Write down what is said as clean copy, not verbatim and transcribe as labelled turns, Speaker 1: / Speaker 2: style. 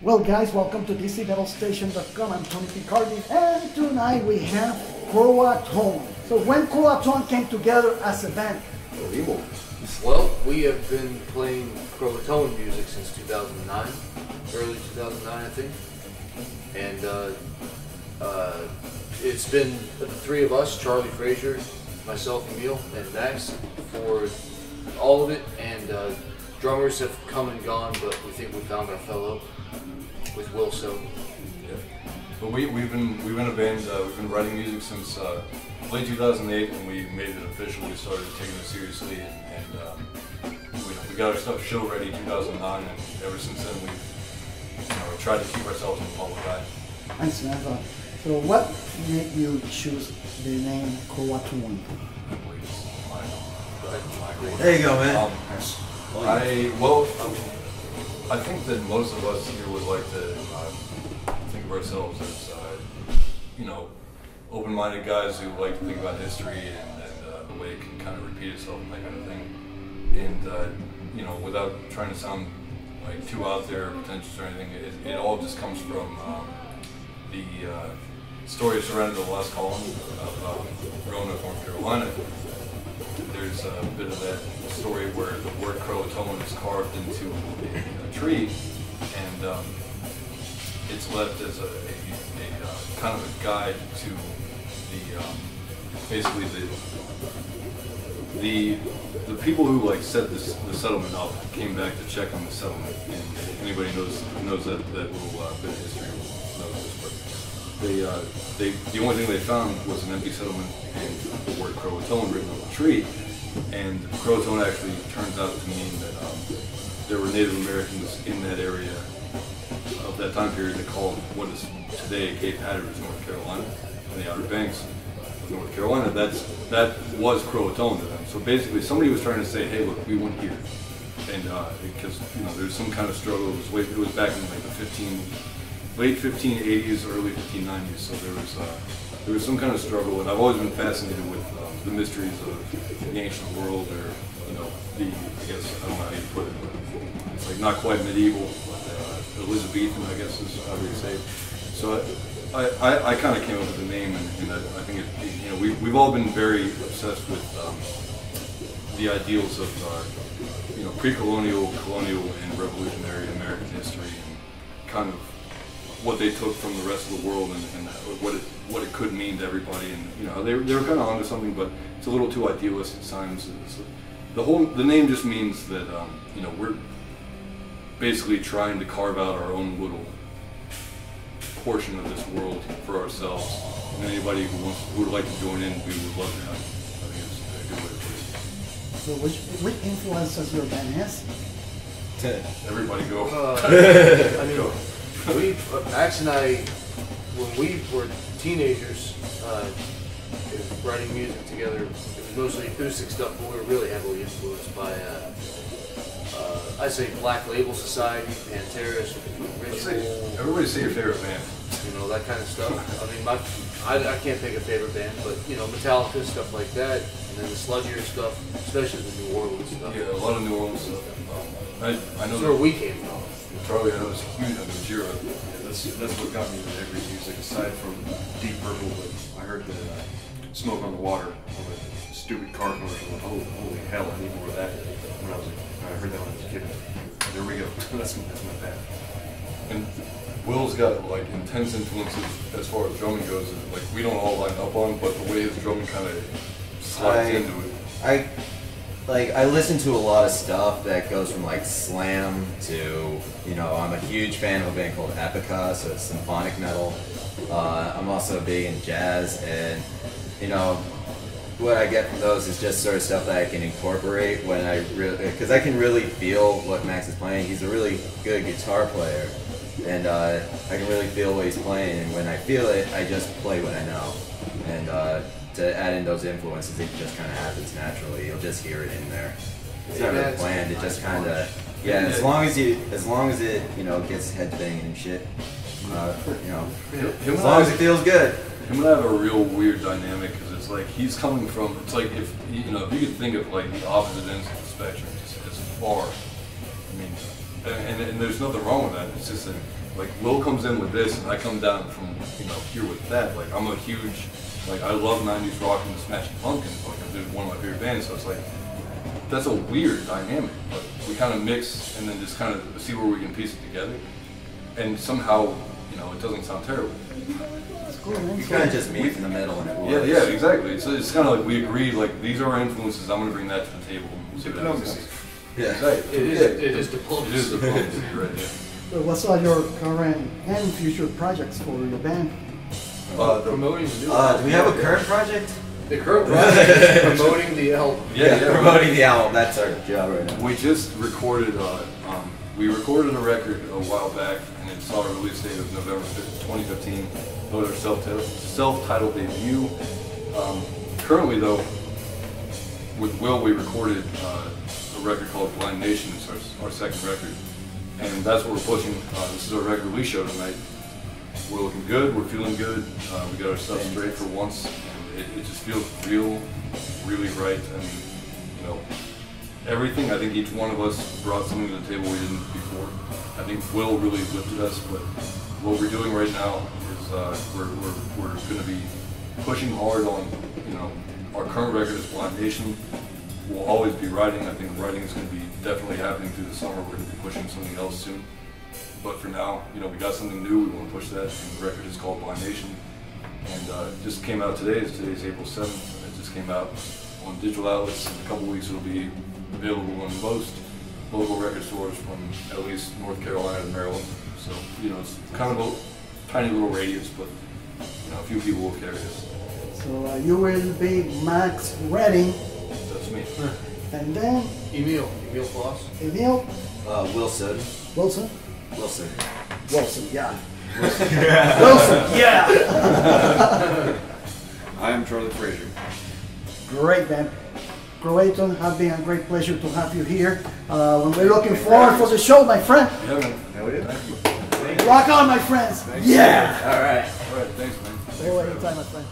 Speaker 1: Well guys, welcome to DCMetalStation.com. I'm Tony Picardi, and tonight we have Croatoan. So when Croatoan came together as a band?
Speaker 2: Well, we have been playing Croatoan music since 2009, early 2009 I think. And it's been the three of us, Charlie Frazier, myself, Emil, and Max, for all of it. And drummers have come and gone, but we think we found our fellow with Will. So,
Speaker 3: yeah. But we've been a band. We've been writing music since late 2008, and we made it official. We started taking it seriously, and we got our stuff show ready in 2009, and ever since then we've tried to keep ourselves in the public eye.
Speaker 1: Nice, man. So what made you choose the name Croatoan?
Speaker 4: There you go, man.
Speaker 3: I think that most of us here would like to think of ourselves as, open-minded guys who like to think about history and the way it can kind of repeat itself and that kind of thing. And, without trying to sound like too out there, pretentious or anything, it all just comes from the story surrounding the last colony of Roanoke, North Carolina. There's a bit of that story where the word Croatoan is carved into a tree, and it's left as a kind of a guide to basically the people who set the settlement up came back to check on the settlement, and anybody knows that little bit of history knows this, but the only thing they found was an empty settlement and the word Croatoan written on the tree. And Croatoan actually turns out to mean that there were Native Americans in that area of that time period that called what is today Cape Hatteras, North Carolina, and the Outer Banks of North Carolina. That was Croatoan to them. So basically, somebody was trying to say, "Hey, look, we went here," and because there's some kind of struggle. It was back in like the late 1580s, early 1590s. So there was some kind of struggle, and I've always been fascinated with the mysteries of the ancient world, or I guess I don't know how you put it, but it's like not quite medieval, Elizabethan, I guess is how we say it. So I kind of came up with the name, and I think we've all been very obsessed with the ideals of pre-colonial, colonial, and revolutionary American history, and kind of what they took from the rest of the world, and what it could mean to everybody, and they were kind of onto something, but it's a little too idealist at times. The name just means that we're basically trying to carve out our own little portion of this world for ourselves, and anybody who would like to join in, we would love to have. I think it's a good way to put it.
Speaker 1: So which influences your band has?
Speaker 3: Everybody go.
Speaker 2: I mean, Max and I, when we were teenagers, writing music together, it was mostly acoustic stuff, but we were really heavily influenced by, I'd say, Black Label Society, Pantera, Ritual.
Speaker 3: Everybody say your favorite band.
Speaker 2: That kind of stuff. I mean, I can't pick a favorite band, but Metallica, stuff like that, and then the sludgier stuff, especially the New Orleans stuff.
Speaker 3: Yeah, a lot of New Orleans stuff. I know
Speaker 2: that's where we came from.
Speaker 3: Charlie, I know it's huge on Gojira.
Speaker 5: That's what got me into every music, aside from Deep Purple. But I heard the Smoke on the Water on a stupid car commercial. And holy hell, I need more of that. I heard that when I was a kid. There we go. that's my bad.
Speaker 3: And Will's got intense influences as far as drumming goes. We don't all line up on, but the way his drumming kind of slides into it.
Speaker 4: I listen to a lot of stuff that goes from slam to, I'm a huge fan of a band called Epica, so it's symphonic metal. I'm also big in jazz, and what I get from those is just sort of stuff that I can incorporate when because I can really feel what Max is playing. He's a really good guitar player, and I can really feel what he's playing, and when I feel it, I just play what I know. And to add in those influences, it just kind of happens naturally. You'll just hear it in there. It's not really planned. It just kind of, as long as it gets headbanging and shit. As long as it feels good.
Speaker 3: Him and I have a real weird dynamic, because it's he's coming from. It's like if you could think of the opposite ends of the spectrum, as far. I mean, and there's nothing wrong with that. It's just that like Will comes in with this, and I come down from here with that. Like I'm a huge, like I love '90s rock and the Smashing Pumpkins. Like they're one of my favorite bands. So it's like that's a weird dynamic. But we kind of mix and then just kind of see where we can piece it together, and somehow it doesn't sound terrible.
Speaker 1: It's cool, man.
Speaker 4: You kind of just meet in the middle and it works.
Speaker 3: Yeah, exactly. It's kind of like we agreed, like these are our influences. I'm gonna bring that to the table. And we'll see what happens.
Speaker 4: Yeah.
Speaker 3: Exactly.
Speaker 2: It is diplomacy.
Speaker 3: It is diplomacy, right? Yeah.
Speaker 1: So what's all your current and future projects for your band?
Speaker 2: Promoting the new
Speaker 4: Do we have a current project?
Speaker 2: The current project is promoting the album.
Speaker 3: Yeah.
Speaker 4: Promoting the album. That's our job right now.
Speaker 3: We just recorded. We recorded a record a while back, and it saw a release date of November 5th, 2015. It was our self-titled debut. Currently, though, with Will, we recorded a record called Blind Nation. It's our second record, and that's what we're pushing. This is our record release show tonight. We're looking good. We're feeling good. We got our stuff straight for once, and it just feels real, really right. I mean, everything. I think each one of us brought something to the table we didn't before. I think Will really lifted us, but what we're doing right now is we're going to be pushing hard on, our current record is Blind Nation. We'll always be writing. I think writing is going to be definitely happening through the summer. We're going to be pushing something else soon. But for now, we got something new. We want to push that. And the record is called Blind Nation, and it just came out today. Today's April 7th. It just came out on digital outlets. In a couple weeks, it'll be available in most local record stores from at least North Carolina to Maryland. So, it's kind of a tiny little radius, but, a few people will carry this.
Speaker 1: So you will be Max Redding,
Speaker 3: That's me.
Speaker 1: and then
Speaker 2: Emil Foss.
Speaker 1: Emil
Speaker 4: Wilson.
Speaker 1: Wilson.
Speaker 4: Wilson.
Speaker 1: Wilson, yeah. Wilson, yeah.
Speaker 5: I am Charlie Frazier.
Speaker 1: Great, man. Croatoan, has been a great pleasure to have you here. When we're looking forward for the show, my friend.
Speaker 3: Yeah, man.
Speaker 5: Hell yeah.
Speaker 3: Thank you.
Speaker 1: Rock on, my friends. Yeah.
Speaker 2: All right.
Speaker 3: All right, thanks, man.
Speaker 1: Say what anytime, my friend.